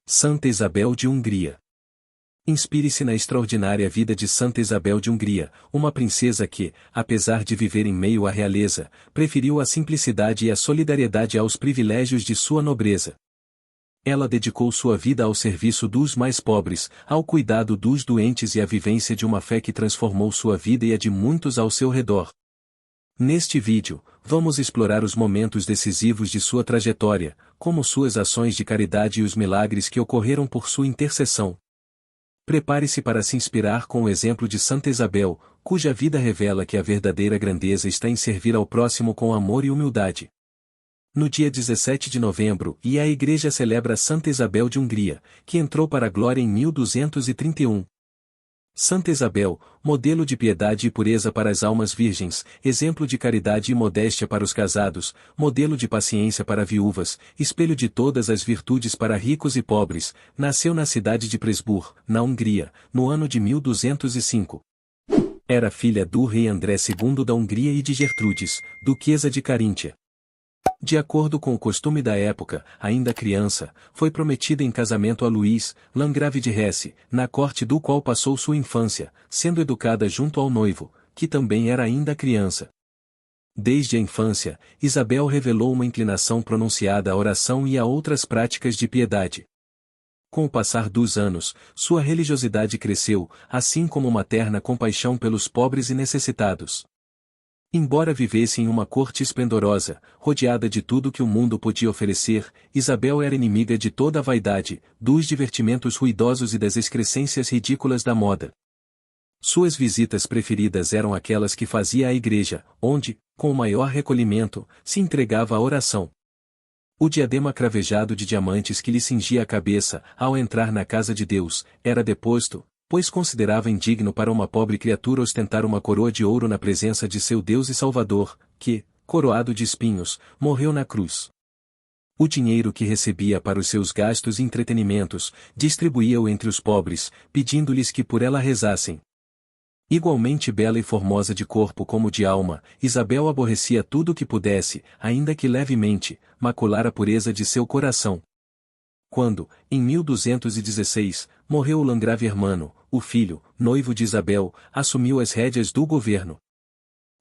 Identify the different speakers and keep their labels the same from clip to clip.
Speaker 1: Santa Isabel de Hungria. Inspire-se na extraordinária vida de Santa Isabel de Hungria, uma princesa que, apesar de viver em meio à realeza, preferiu a simplicidade e a solidariedade aos privilégios de sua nobreza. Ela dedicou sua vida ao serviço dos mais pobres, ao cuidado dos doentes e à vivência de uma fé que transformou sua vida e a de muitos ao seu redor. Neste vídeo, vamos explorar os momentos decisivos de sua trajetória, como suas ações de caridade e os milagres que ocorreram por sua intercessão. Prepare-se para se inspirar com o exemplo de Santa Isabel, cuja vida revela que a verdadeira grandeza está em servir ao próximo com amor e humildade. No dia 17 de novembro, a Igreja celebra Santa Isabel de Hungria, que entrou para a glória em 1231. Santa Isabel, modelo de piedade e pureza para as almas virgens, exemplo de caridade e modéstia para os casados, modelo de paciência para viúvas, espelho de todas as virtudes para ricos e pobres, nasceu na cidade de Presburg, na Hungria, no ano de 1205. Era filha do rei André II da Hungria e de Gertrudes, duquesa de Caríntia. De acordo com o costume da época, ainda criança, foi prometida em casamento a Luís, landgrave de Hesse, na corte do qual passou sua infância, sendo educada junto ao noivo, que também era ainda criança. Desde a infância, Isabel revelou uma inclinação pronunciada à oração e a outras práticas de piedade. Com o passar dos anos, sua religiosidade cresceu, assim como uma terna compaixão pelos pobres e necessitados. Embora vivesse em uma corte esplendorosa, rodeada de tudo que o mundo podia oferecer, Isabel era inimiga de toda a vaidade, dos divertimentos ruidosos e das excrescências ridículas da moda. Suas visitas preferidas eram aquelas que fazia à igreja, onde, com o maior recolhimento, se entregava à oração. O diadema cravejado de diamantes que lhe cingia a cabeça, ao entrar na casa de Deus, era deposto, pois considerava indigno para uma pobre criatura ostentar uma coroa de ouro na presença de seu Deus e Salvador, que, coroado de espinhos, morreu na cruz. O dinheiro que recebia para os seus gastos e entretenimentos, distribuía-o entre os pobres, pedindo-lhes que por ela rezassem. Igualmente bela e formosa de corpo como de alma, Isabel aborrecia tudo o que pudesse, ainda que levemente, macular a pureza de seu coração. Quando, em 1216, morreu o landgrave Hermano, o filho, noivo de Isabel, assumiu as rédeas do governo.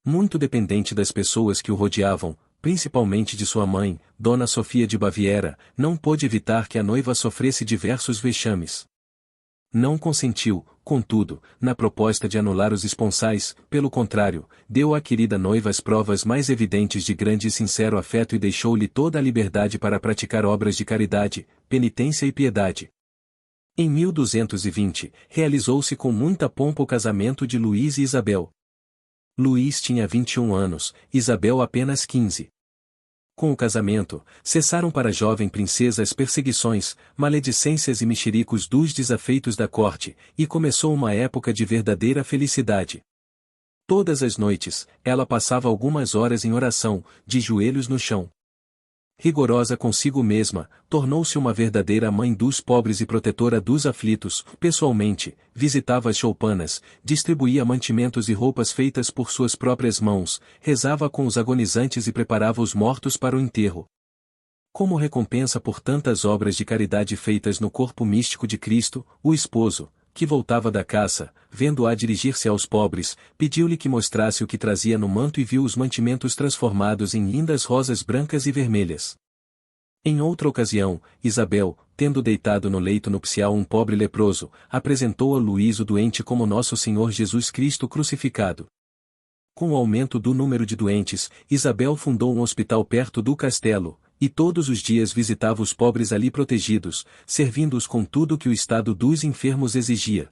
Speaker 1: Muito dependente das pessoas que o rodeavam, principalmente de sua mãe, Dona Sofia de Baviera, não pôde evitar que a noiva sofresse diversos vexames. Não consentiu, contudo, na proposta de anular os esponsais, pelo contrário, deu à querida noiva as provas mais evidentes de grande e sincero afeto e deixou-lhe toda a liberdade para praticar obras de caridade, penitência e piedade. Em 1220, realizou-se com muita pompa o casamento de Luís e Isabel. Luís tinha 21 anos, Isabel apenas 15. Com o casamento, cessaram para a jovem princesa as perseguições, maledicências e mexericos dos desafeitos da corte, e começou uma época de verdadeira felicidade. Todas as noites, ela passava algumas horas em oração, de joelhos no chão. Rigorosa consigo mesma, tornou-se uma verdadeira mãe dos pobres e protetora dos aflitos, pessoalmente, visitava as choupanas, distribuía mantimentos e roupas feitas por suas próprias mãos, rezava com os agonizantes e preparava os mortos para o enterro. Como recompensa por tantas obras de caridade feitas no corpo místico de Cristo, o esposo, que voltava da caça, vendo-a dirigir-se aos pobres, pediu-lhe que mostrasse o que trazia no manto e viu os mantimentos transformados em lindas rosas brancas e vermelhas. Em outra ocasião, Isabel, tendo deitado no leito nupcial um pobre leproso, apresentou a Luís o doente como Nosso Senhor Jesus Cristo crucificado. Com o aumento do número de doentes, Isabel fundou um hospital perto do castelo, e todos os dias visitava os pobres ali protegidos, servindo-os com tudo que o estado dos enfermos exigia.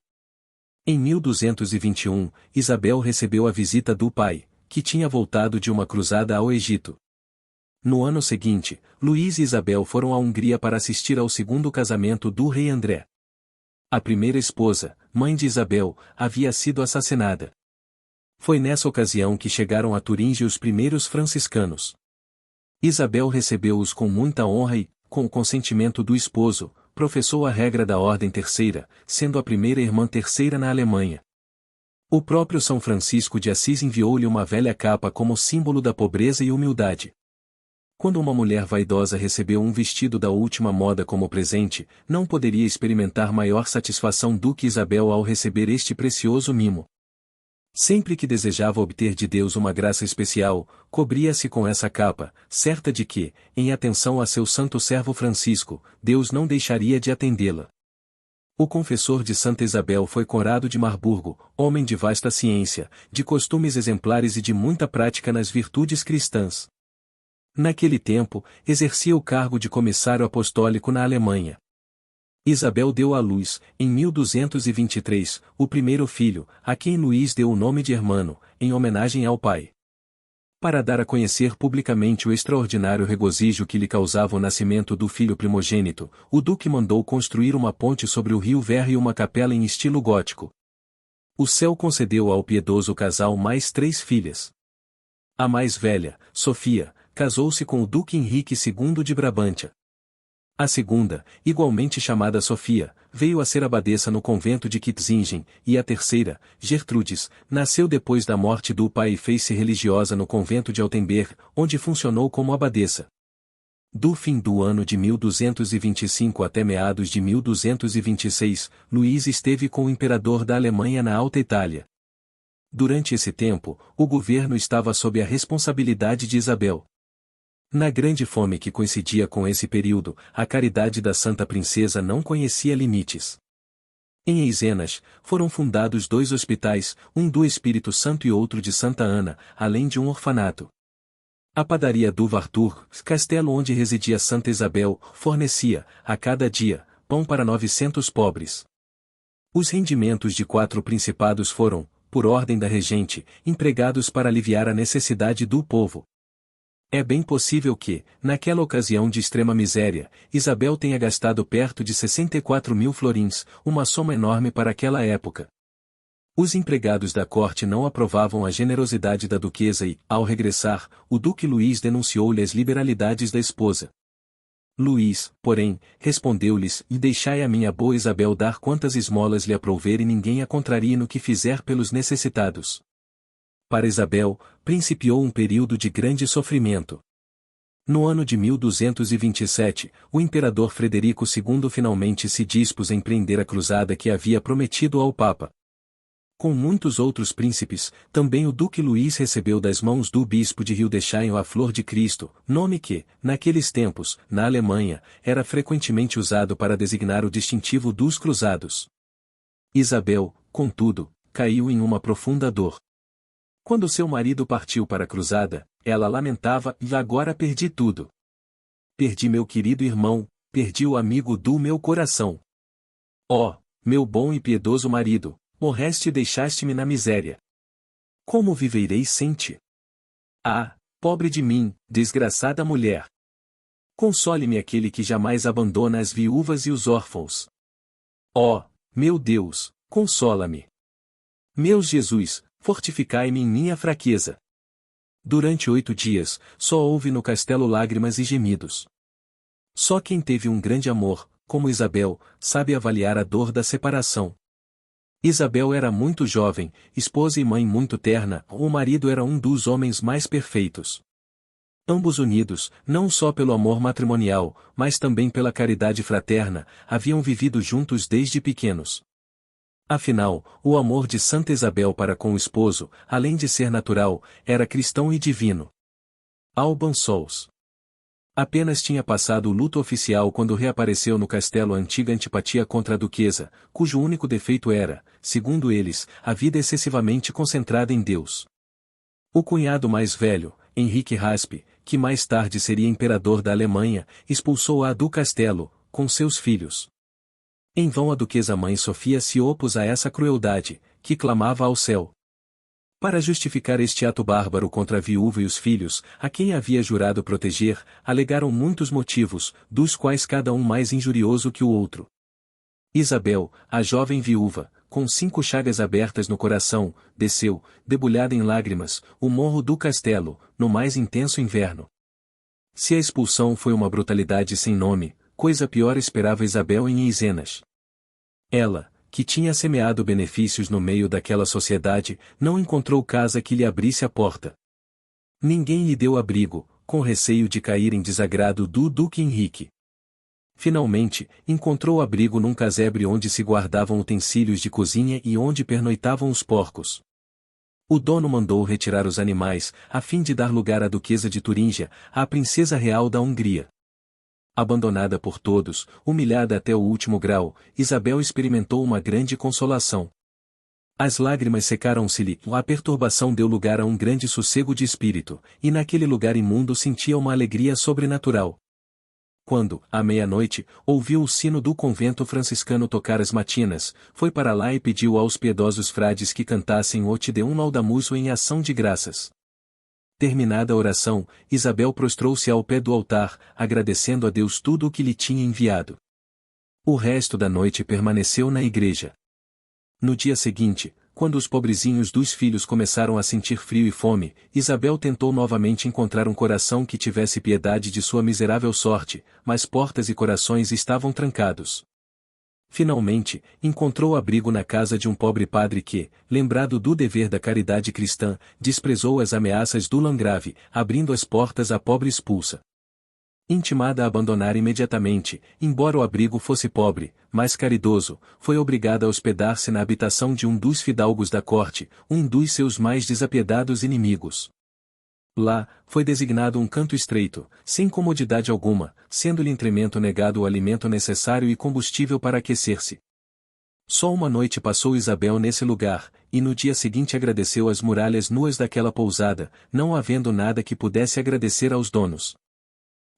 Speaker 1: Em 1221, Isabel recebeu a visita do pai, que tinha voltado de uma cruzada ao Egito. No ano seguinte, Luís e Isabel foram à Hungria para assistir ao segundo casamento do rei André. A primeira esposa, mãe de Isabel, havia sido assassinada. Foi nessa ocasião que chegaram a Turinge os primeiros franciscanos. Isabel recebeu-os com muita honra e, com o consentimento do esposo, professou a regra da Ordem Terceira, sendo a primeira irmã terceira na Alemanha. O próprio São Francisco de Assis enviou-lhe uma velha capa como símbolo da pobreza e humildade. Quando uma mulher vaidosa recebeu um vestido da última moda como presente, não poderia experimentar maior satisfação do que Isabel ao receber este precioso mimo. Sempre que desejava obter de Deus uma graça especial, cobria-se com essa capa, certa de que, em atenção a seu santo servo Francisco, Deus não deixaria de atendê-la. O confessor de Santa Isabel foi Conrado de Marburgo, homem de vasta ciência, de costumes exemplares e de muita prática nas virtudes cristãs. Naquele tempo, exercia o cargo de comissário apostólico na Alemanha. Isabel deu à luz, em 1223, o primeiro filho, a quem Luís deu o nome de Hermano, em homenagem ao pai. Para dar a conhecer publicamente o extraordinário regozijo que lhe causava o nascimento do filho primogênito, o duque mandou construir uma ponte sobre o rio Ver e uma capela em estilo gótico. O céu concedeu ao piedoso casal mais 3 filhas. A mais velha, Sofia, casou-se com o duque Henrique II de Brabância. A segunda, igualmente chamada Sofia, veio a ser abadesa no convento de Kitzingen, e a terceira, Gertrudes, nasceu depois da morte do pai e fez-se religiosa no convento de Altenberg, onde funcionou como abadesa. Do fim do ano de 1225 até meados de 1226, Luís esteve com o imperador da Alemanha na Alta Itália. Durante esse tempo, o governo estava sob a responsabilidade de Isabel. Na grande fome que coincidia com esse período, a caridade da Santa Princesa não conhecia limites. Em Eisenas, foram fundados 2 hospitais, um do Espírito Santo e outro de Santa Ana, além de um orfanato. A padaria do Vartur, castelo onde residia Santa Isabel, fornecia, a cada dia, pão para 900 pobres. Os rendimentos de 4 principados foram, por ordem da regente, empregados para aliviar a necessidade do povo. É bem possível que, naquela ocasião de extrema miséria, Isabel tenha gastado perto de 64.000 florins, uma soma enorme para aquela época. Os empregados da corte não aprovavam a generosidade da duquesa e, ao regressar, o duque Luís denunciou-lhe as liberalidades da esposa. Luís, porém, respondeu-lhes: "E deixai a minha boa Isabel dar quantas esmolas lhe aprouver e ninguém a contrarie no que fizer pelos necessitados." Para Isabel, principiou um período de grande sofrimento. No ano de 1227, o imperador Frederico II finalmente se dispôs a empreender a cruzada que havia prometido ao Papa. Com muitos outros príncipes, também o duque Luís recebeu das mãos do bispo de Hildesheim a Flor de Cristo, nome que, naqueles tempos, na Alemanha, era frequentemente usado para designar o distintivo dos cruzados. Isabel, contudo, caiu em uma profunda dor. Quando seu marido partiu para a cruzada, ela lamentava: "E agora perdi tudo. Perdi meu querido irmão, perdi o amigo do meu coração. Ó, meu bom e piedoso marido, morreste e deixaste-me na miséria. Como viverei sem ti? Ah, pobre de mim, desgraçada mulher! Console-me aquele que jamais abandona as viúvas e os órfãos. Ó, meu Deus, consola-me. Meu Jesus, fortificai-me em minha fraqueza." Durante 8 dias, só houve no castelo lágrimas e gemidos. Só quem teve um grande amor, como Isabel, sabe avaliar a dor da separação. Isabel era muito jovem, esposa e mãe muito terna, o marido era um dos homens mais perfeitos. Ambos unidos, não só pelo amor matrimonial, mas também pela caridade fraterna, haviam vivido juntos desde pequenos. Afinal, o amor de Santa Isabel para com o esposo, além de ser natural, era cristão e divino. Alban Sols. Apenas tinha passado o luto oficial quando reapareceu no castelo a antiga antipatia contra a duquesa, cujo único defeito era, segundo eles, a vida excessivamente concentrada em Deus. O cunhado mais velho, Henrique Raspe, que mais tarde seria imperador da Alemanha, expulsou-a do castelo, com seus filhos. Em vão a duquesa mãe Sofia se opôs a essa crueldade, que clamava ao céu. Para justificar este ato bárbaro contra a viúva e os filhos, a quem havia jurado proteger, alegaram muitos motivos, dos quais cada um mais injurioso que o outro. Isabel, a jovem viúva, com 5 chagas abertas no coração, desceu, debulhada em lágrimas, o morro do castelo, no mais intenso inverno. Se a expulsão foi uma brutalidade sem nome, coisa pior esperava Isabel em Eisenas. Ela, que tinha semeado benefícios no meio daquela sociedade, não encontrou casa que lhe abrisse a porta. Ninguém lhe deu abrigo, com receio de cair em desagrado do Duque Henrique. Finalmente, encontrou abrigo num casebre onde se guardavam utensílios de cozinha e onde pernoitavam os porcos. O dono mandou retirar os animais, a fim de dar lugar à duquesa de Turíngia, a princesa real da Hungria. Abandonada por todos, humilhada até o último grau, Isabel experimentou uma grande consolação. As lágrimas secaram-se-lhe, a perturbação deu lugar a um grande sossego de espírito, e naquele lugar imundo sentia uma alegria sobrenatural. Quando, à meia-noite, ouviu o sino do convento franciscano tocar as matinas, foi para lá e pediu aos piedosos frades que cantassem o Te Deum Laudamus em ação de graças. Terminada a oração, Isabel prostrou-se ao pé do altar, agradecendo a Deus tudo o que lhe tinha enviado. O resto da noite permaneceu na igreja. No dia seguinte, quando os pobrezinhos dos filhos começaram a sentir frio e fome, Isabel tentou novamente encontrar um coração que tivesse piedade de sua miserável sorte, mas portas e corações estavam trancados. Finalmente, encontrou abrigo na casa de um pobre padre que, lembrado do dever da caridade cristã, desprezou as ameaças do Landgrave, abrindo as portas à pobre expulsa. Intimada a abandonar imediatamente, embora o abrigo fosse pobre, mas caridoso, foi obrigada a hospedar-se na habitação de um dos fidalgos da corte, um dos seus mais desapiedados inimigos. Lá, foi designado um canto estreito, sem comodidade alguma, sendo-lhe em tremendo negado o alimento necessário e combustível para aquecer-se. Só uma noite passou Isabel nesse lugar, e no dia seguinte agradeceu as muralhas nuas daquela pousada, não havendo nada que pudesse agradecer aos donos.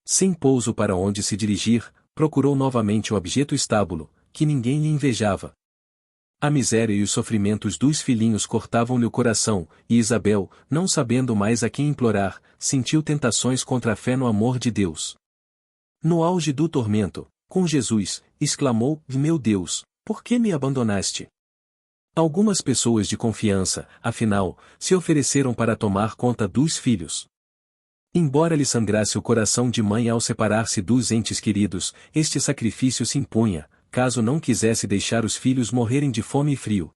Speaker 1: Sem pouso para onde se dirigir, procurou novamente o abjeto estábulo, que ninguém lhe invejava. A miséria e os sofrimentos dos filhinhos cortavam-lhe o coração, e Isabel, não sabendo mais a quem implorar, sentiu tentações contra a fé no amor de Deus. No auge do tormento, com Jesus, exclamou: Meu Deus, por que me abandonaste? Algumas pessoas de confiança, afinal, se ofereceram para tomar conta dos filhos. Embora lhe sangrasse o coração de mãe ao separar-se dos entes queridos, este sacrifício se impunha, caso não quisesse deixar os filhos morrerem de fome e frio.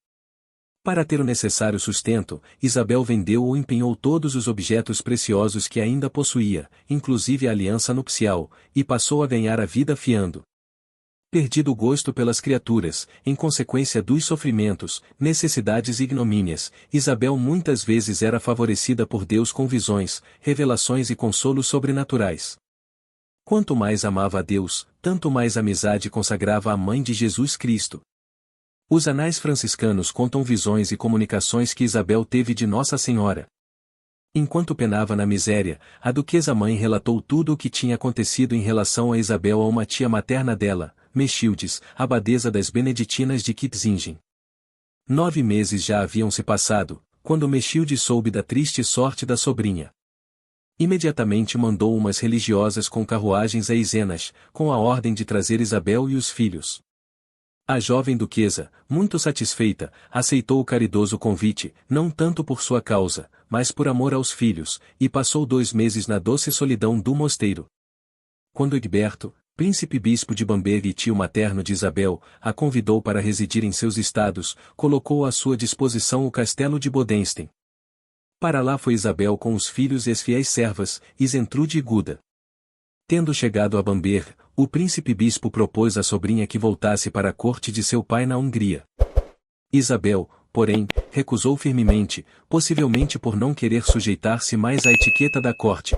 Speaker 1: Para ter o necessário sustento, Isabel vendeu ou empenhou todos os objetos preciosos que ainda possuía, inclusive a aliança nupcial, e passou a ganhar a vida fiando. Perdido o gosto pelas criaturas, em consequência dos sofrimentos, necessidades e ignomínias, Isabel muitas vezes era favorecida por Deus com visões, revelações e consolos sobrenaturais. Quanto mais amava a Deus, tanto mais amizade consagrava à Mãe de Jesus Cristo. Os anais franciscanos contam visões e comunicações que Isabel teve de Nossa Senhora. Enquanto penava na miséria, a duquesa-mãe relatou tudo o que tinha acontecido em relação a Isabel a uma tia materna dela, Mechildes, abadesa das Beneditinas de Kitzingen. 9 meses já haviam se passado, quando Mechildes soube da triste sorte da sobrinha. Imediatamente mandou umas religiosas com carruagens a Izenas, com a ordem de trazer Isabel e os filhos. A jovem duquesa, muito satisfeita, aceitou o caridoso convite, não tanto por sua causa, mas por amor aos filhos, e passou 2 meses na doce solidão do mosteiro. Quando Egberto, príncipe-bispo de Bamberg e tio materno de Isabel, a convidou para residir em seus estados, colocou à sua disposição o castelo de Bodenstein. Para lá foi Isabel com os filhos e as fiéis servas, Isentrude e Guda. Tendo chegado a Bamberg, o príncipe-bispo propôs à sobrinha que voltasse para a corte de seu pai na Hungria. Isabel, porém, recusou firmemente, possivelmente por não querer sujeitar-se mais à etiqueta da corte.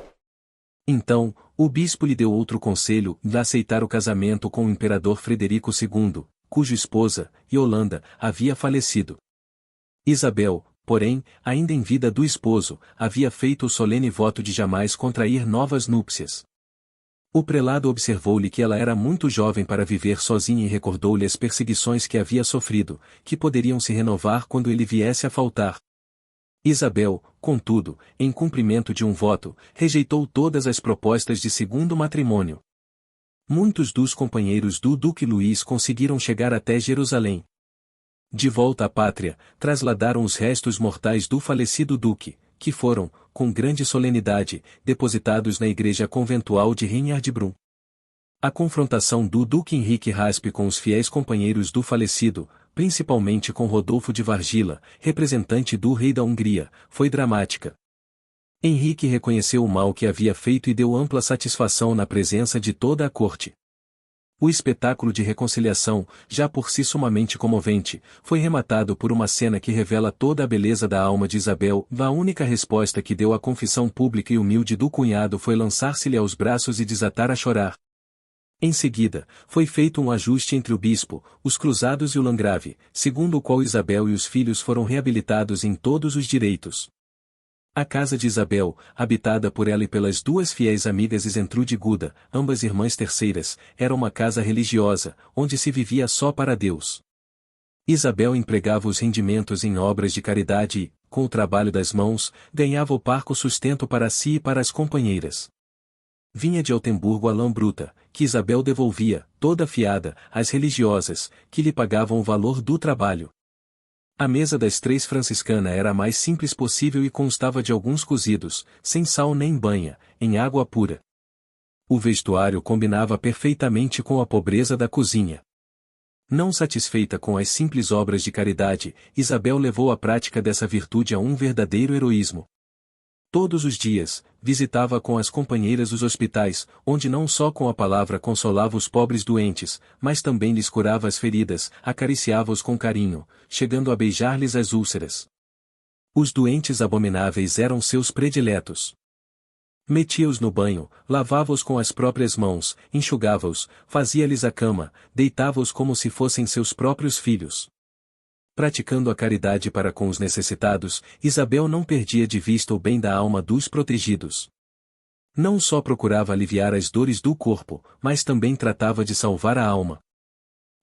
Speaker 1: Então, o bispo lhe deu outro conselho, de aceitar o casamento com o imperador Frederico II, cuja esposa, Yolanda, havia falecido. Isabel, porém, ainda em vida do esposo, havia feito o solene voto de jamais contrair novas núpcias. O prelado observou-lhe que ela era muito jovem para viver sozinha e recordou-lhe as perseguições que havia sofrido, que poderiam se renovar quando ele viesse a faltar. Isabel, contudo, em cumprimento de um voto, rejeitou todas as propostas de segundo matrimônio. Muitos dos companheiros do Duque Luís conseguiram chegar até Jerusalém. De volta à pátria, trasladaram os restos mortais do falecido duque, que foram, com grande solenidade, depositados na igreja conventual de Reinhardbrunn. A confrontação do duque Henrique Raspe com os fiéis companheiros do falecido, principalmente com Rodolfo de Vargila, representante do rei da Hungria, foi dramática. Henrique reconheceu o mal que havia feito e deu ampla satisfação na presença de toda a corte. O espetáculo de reconciliação, já por si sumamente comovente, foi rematado por uma cena que revela toda a beleza da alma de Isabel. A única resposta que deu à confissão pública e humilde do cunhado foi lançar-se-lhe aos braços e desatar a chorar. Em seguida, foi feito um ajuste entre o bispo, os cruzados e o landgrave, segundo o qual Isabel e os filhos foram reabilitados em todos os direitos. A casa de Isabel, habitada por ela e pelas duas fiéis amigas Isentrude e Guda, ambas irmãs terceiras, era uma casa religiosa, onde se vivia só para Deus. Isabel empregava os rendimentos em obras de caridade e, com o trabalho das mãos, ganhava o parco sustento para si e para as companheiras. Vinha de Altemburgo a lã bruta, que Isabel devolvia, toda fiada, às religiosas, que lhe pagavam o valor do trabalho. A mesa das três franciscanas era a mais simples possível e constava de alguns cozidos, sem sal nem banha, em água pura. O vestuário combinava perfeitamente com a pobreza da cozinha. Não satisfeita com as simples obras de caridade, Isabel levou a prática dessa virtude a um verdadeiro heroísmo. Todos os dias, visitava com as companheiras os hospitais, onde não só com a palavra consolava os pobres doentes, mas também lhes curava as feridas, acariciava-os com carinho, chegando a beijar-lhes as úlceras. Os doentes abomináveis eram seus prediletos. Metia-os no banho, lavava-os com as próprias mãos, enxugava-os, fazia-lhes a cama, deitava-os como se fossem seus próprios filhos. Praticando a caridade para com os necessitados, Isabel não perdia de vista o bem da alma dos protegidos. Não só procurava aliviar as dores do corpo, mas também tratava de salvar a alma.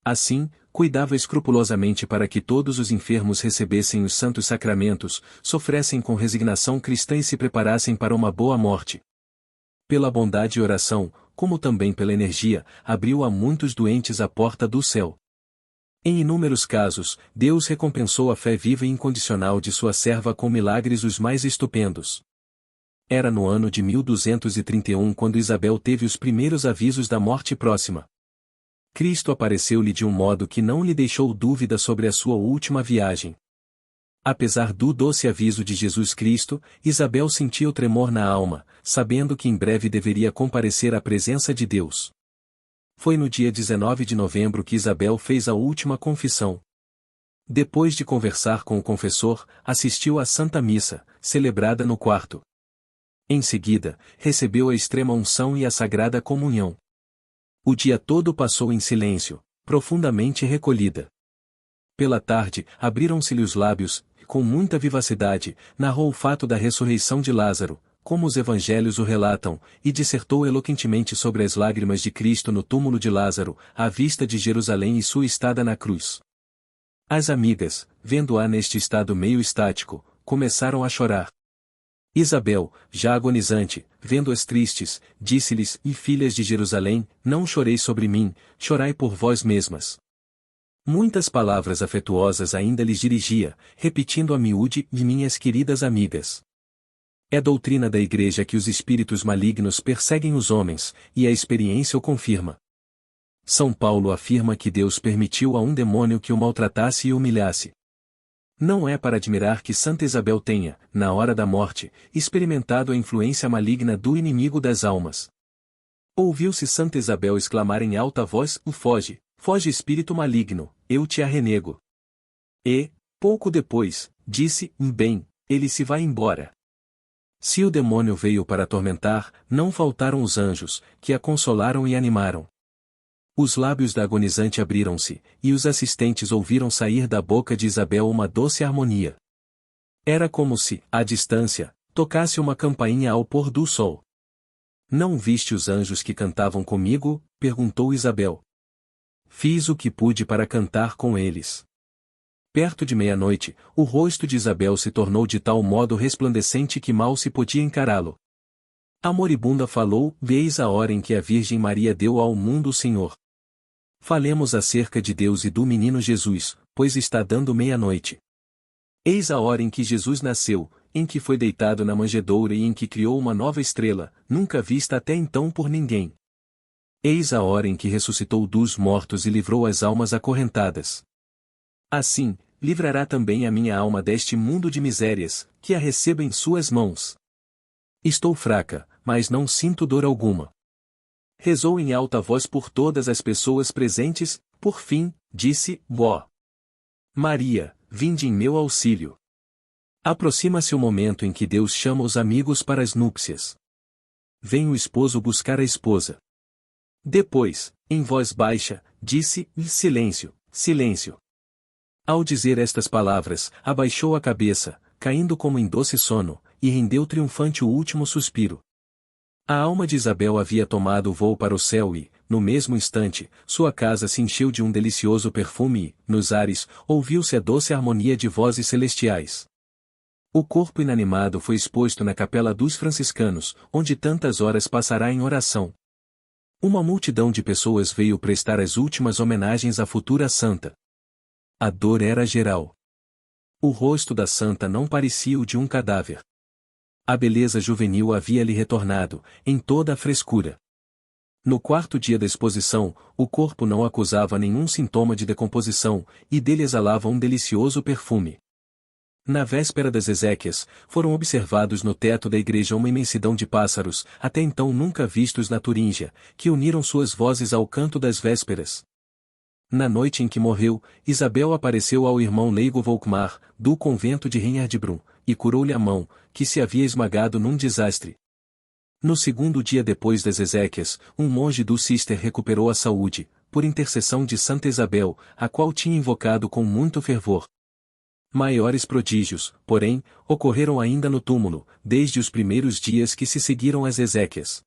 Speaker 1: Assim, cuidava escrupulosamente para que todos os enfermos recebessem os santos sacramentos, sofressem com resignação cristã e se preparassem para uma boa morte. Pela bondade e oração, como também pela energia, abriu a muitos doentes a porta do céu. Em inúmeros casos, Deus recompensou a fé viva e incondicional de sua serva com milagres os mais estupendos. Era no ano de 1231 quando Isabel teve os primeiros avisos da morte próxima. Cristo apareceu-lhe de um modo que não lhe deixou dúvida sobre a sua última viagem. Apesar do doce aviso de Jesus Cristo, Isabel sentia o tremor na alma, sabendo que em breve deveria comparecer à presença de Deus. Foi no dia 19 de novembro que Isabel fez a última confissão. Depois de conversar com o confessor, assistiu à Santa Missa, celebrada no quarto. Em seguida, recebeu a extrema unção e a Sagrada Comunhão. O dia todo passou em silêncio, profundamente recolhida. Pela tarde, abriram-se-lhe os lábios, e com muita vivacidade, narrou o fato da ressurreição de Lázaro, como os evangelhos o relatam, e dissertou eloquentemente sobre as lágrimas de Cristo no túmulo de Lázaro, à vista de Jerusalém e sua estada na cruz. As amigas, vendo-a neste estado meio estático, começaram a chorar. Isabel, já agonizante, vendo-as tristes, disse-lhes: "E filhas de Jerusalém, não choreis sobre mim, chorai por vós mesmas." Muitas palavras afetuosas ainda lhes dirigia, repetindo a miúde: "E minhas queridas amigas." É doutrina da Igreja que os espíritos malignos perseguem os homens, e a experiência o confirma. São Paulo afirma que Deus permitiu a um demônio que o maltratasse e humilhasse. Não é para admirar que Santa Isabel tenha, na hora da morte, experimentado a influência maligna do inimigo das almas. Ouviu-se Santa Isabel exclamar em alta voz: Foge, foge espírito maligno, eu te arrenego." E, pouco depois, disse: "Bem, ele se vai embora." Se o demônio veio para atormentar, não faltaram os anjos, que a consolaram e animaram. Os lábios da agonizante abriram-se, e os assistentes ouviram sair da boca de Isabel uma doce harmonia. Era como se, à distância, tocasse uma campainha ao pôr do sol. "Não viste os anjos que cantavam comigo?" perguntou Isabel. "Fiz o que pude para cantar com eles." Perto de meia-noite, o rosto de Isabel se tornou de tal modo resplandecente que mal se podia encará-lo. A moribunda falou: "Eis a hora em que a Virgem Maria deu ao mundo o Senhor. Falemos acerca de Deus e do menino Jesus, pois está dando meia-noite. Eis a hora em que Jesus nasceu, em que foi deitado na manjedoura e em que criou uma nova estrela, nunca vista até então por ninguém. Eis a hora em que ressuscitou dos mortos e livrou as almas acorrentadas. Assim, livrará também a minha alma deste mundo de misérias, que a receba em suas mãos." Estou fraca, mas não sinto dor alguma. Rezou em alta voz por todas as pessoas presentes, por fim, disse, ó Maria, vinde em meu auxílio. Aproxima-se o momento em que Deus chama os amigos para as núpcias. Vem o esposo buscar a esposa. Depois, em voz baixa, disse, silêncio, silêncio. Ao dizer estas palavras, abaixou a cabeça, caindo como em doce sono, e rendeu triunfante o último suspiro. A alma de Isabel havia tomado voo para o céu e, no mesmo instante, sua casa se encheu de um delicioso perfume e, nos ares, ouviu-se a doce harmonia de vozes celestiais. O corpo inanimado foi exposto na capela dos franciscanos, onde tantas horas passará em oração. Uma multidão de pessoas veio prestar as últimas homenagens à futura santa. A dor era geral. O rosto da santa não parecia o de um cadáver. A beleza juvenil havia-lhe retornado, em toda a frescura. No quarto dia da exposição, o corpo não acusava nenhum sintoma de decomposição, e dele exalava um delicioso perfume. Na véspera das exéquias, foram observados no teto da igreja uma imensidão de pássaros, até então nunca vistos na Turíngia, que uniram suas vozes ao canto das vésperas. Na noite em que morreu, Isabel apareceu ao irmão leigo Volkmar, do convento de Renhardbrunn, e curou-lhe a mão, que se havia esmagado num desastre. No segundo dia depois das exéquias, um monge do Cister recuperou a saúde, por intercessão de Santa Isabel, a qual tinha invocado com muito fervor. Maiores prodígios, porém, ocorreram ainda no túmulo, desde os primeiros dias que se seguiram às exéquias.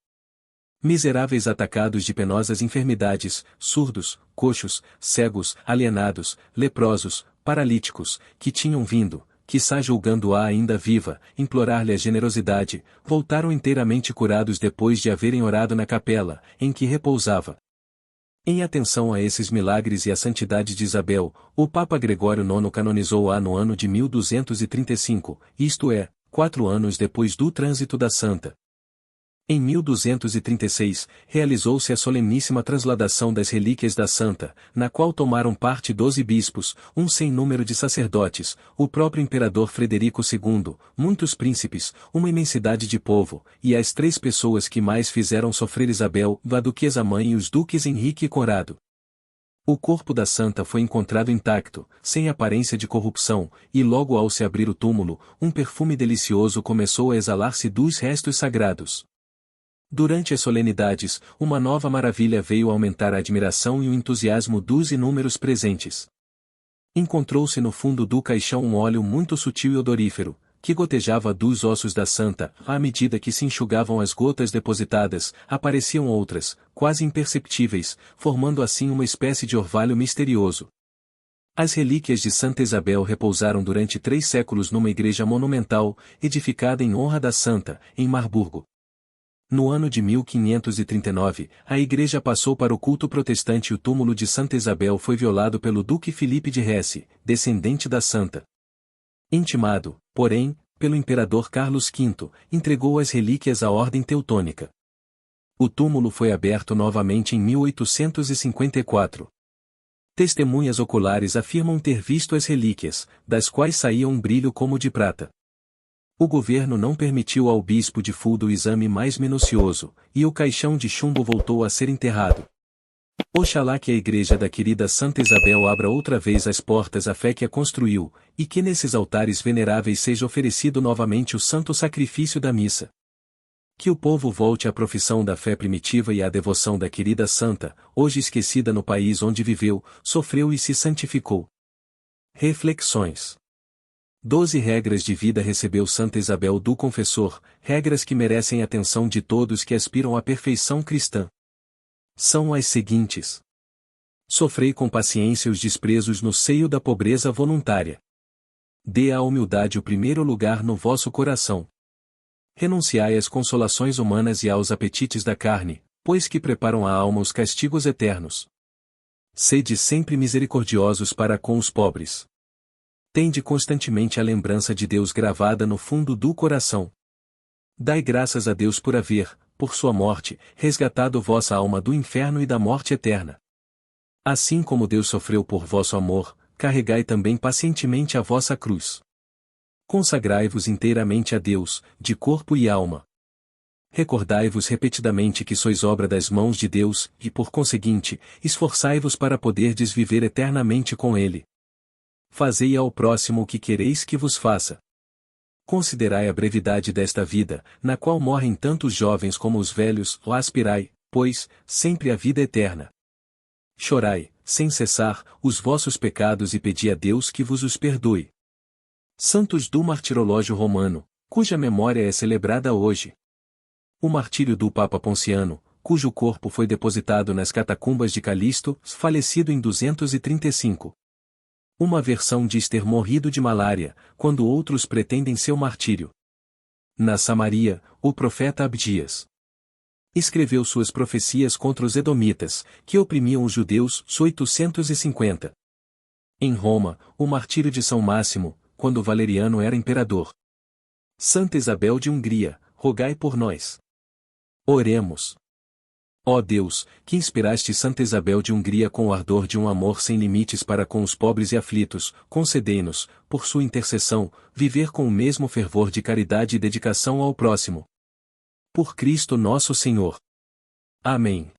Speaker 1: Miseráveis atacados de penosas enfermidades, surdos, coxos, cegos, alienados, leprosos, paralíticos, que tinham vindo, quiçá julgando-a ainda viva, implorar-lhe a generosidade, voltaram inteiramente curados depois de haverem orado na capela, em que repousava. Em atenção a esses milagres e à santidade de Isabel, o Papa Gregório IX canonizou-a no ano de 1235, isto é, 4 anos depois do trânsito da santa. Em 1236, realizou-se a soleníssima transladação das relíquias da santa, na qual tomaram parte 12 bispos, um sem número de sacerdotes, o próprio imperador Frederico II, muitos príncipes, uma imensidade de povo, e as 3 pessoas que mais fizeram sofrer Isabel, a duquesa mãe e os duques Henrique e Conrado. O corpo da santa foi encontrado intacto, sem aparência de corrupção, e logo ao se abrir o túmulo, um perfume delicioso começou a exalar-se dos restos sagrados. Durante as solenidades, uma nova maravilha veio aumentar a admiração e o entusiasmo dos inúmeros presentes. Encontrou-se no fundo do caixão um óleo muito sutil e odorífero, que gotejava dos ossos da santa, à medida que se enxugavam as gotas depositadas, apareciam outras, quase imperceptíveis, formando assim uma espécie de orvalho misterioso. As relíquias de Santa Isabel repousaram durante 3 séculos numa igreja monumental, edificada em honra da santa, em Marburgo. No ano de 1539, a igreja passou para o culto protestante e o túmulo de Santa Isabel foi violado pelo duque Filipe de Hesse, descendente da santa. Intimado, porém, pelo imperador Carlos V, entregou as relíquias à ordem teutônica. O túmulo foi aberto novamente em 1854. Testemunhas oculares afirmam ter visto as relíquias, das quais saía um brilho como de prata. O governo não permitiu ao bispo de Fulda o exame mais minucioso, e o caixão de chumbo voltou a ser enterrado. Oxalá que a igreja da querida Santa Isabel abra outra vez as portas à fé que a construiu, e que nesses altares veneráveis seja oferecido novamente o santo sacrifício da missa. Que o povo volte à profissão da fé primitiva e à devoção da querida santa, hoje esquecida no país onde viveu, sofreu e se santificou. Reflexões. 12 regras de vida recebeu Santa Isabel do Confessor, regras que merecem a atenção de todos que aspiram à perfeição cristã. São as seguintes. Sofrei com paciência os desprezos no seio da pobreza voluntária. Dê à humildade o primeiro lugar no vosso coração. Renunciai às consolações humanas e aos apetites da carne, pois que preparam à alma os castigos eternos. Sede sempre misericordiosos para com os pobres. Tende constantemente a lembrança de Deus gravada no fundo do coração. Dai graças a Deus por haver, por sua morte, resgatado vossa alma do inferno e da morte eterna. Assim como Deus sofreu por vosso amor, carregai também pacientemente a vossa cruz. Consagrai-vos inteiramente a Deus, de corpo e alma. Recordai-vos repetidamente que sois obra das mãos de Deus, e por conseguinte, esforçai-vos para poderdes viver eternamente com Ele. Fazei ao próximo o que quereis que vos faça. Considerai a brevidade desta vida, na qual morrem tanto os jovens como os velhos, ou aspirai, pois, sempre a vida eterna. Chorai, sem cessar, os vossos pecados e pedi a Deus que vos os perdoe. Santos do Martirológio Romano, cuja memória é celebrada hoje. O martírio do Papa Ponciano, cujo corpo foi depositado nas catacumbas de Calisto, falecido em 235. Uma versão diz ter morrido de malária, quando outros pretendem seu martírio. Na Samaria, o profeta Abdias escreveu suas profecias contra os edomitas, que oprimiam os judeus, 850. Em Roma, o martírio de São Máximo, quando Valeriano era imperador. Santa Isabel de Hungria, rogai por nós. Oremos. Ó Deus, que inspiraste Santa Isabel de Hungria com o ardor de um amor sem limites para com os pobres e aflitos, concedei-nos, por sua intercessão, viver com o mesmo fervor de caridade e dedicação ao próximo. Por Cristo nosso Senhor. Amém.